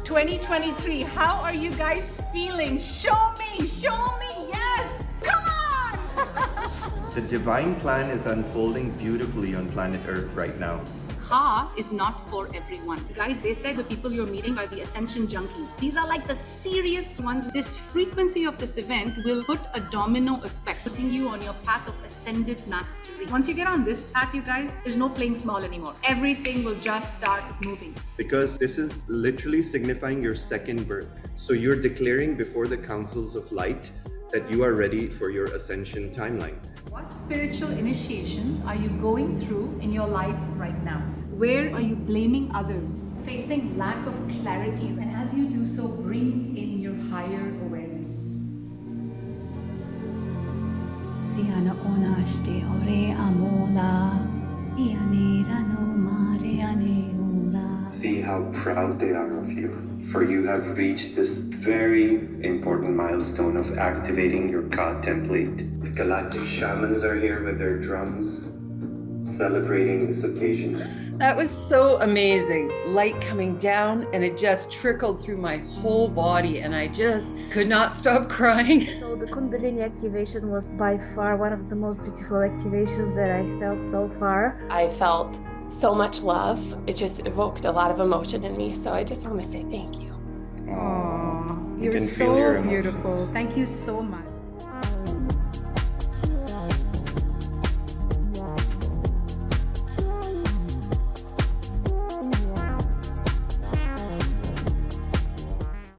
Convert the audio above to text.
2023, how are you guys feeling? Show me, yes, come on! The divine plan is unfolding beautifully on planet Earth right now. Ka is not for everyone. Guys, they said the people you're meeting are the ascension junkies. These are like the serious ones. This frequency of this event will put a domino effect, putting you on your path of ascended mastery. Once you get on this path, you guys, there's no playing small anymore. Everything will just start moving. Because this is literally signifying your second birth. So you're declaring before the councils of light that you are ready for your ascension timeline. What spiritual initiations are you going through in your life right now? Where are you blaming others? Facing lack of clarity, and as you do so, bring in your higher awareness. See how proud they are of you, for you have reached this very important milestone of activating your God template. The galactic shamans are here with their drums, celebrating this occasion. That was so amazing. Light coming down, and it just trickled through my whole body, and I just could not stop crying. So the Kundalini activation was by far one of the most beautiful activations that I felt so far. I felt so much love. It just evoked a lot of emotion in me, so I just want to say thank you. Aww, You you're can feel so your emotions. beautiful. Thank you so much.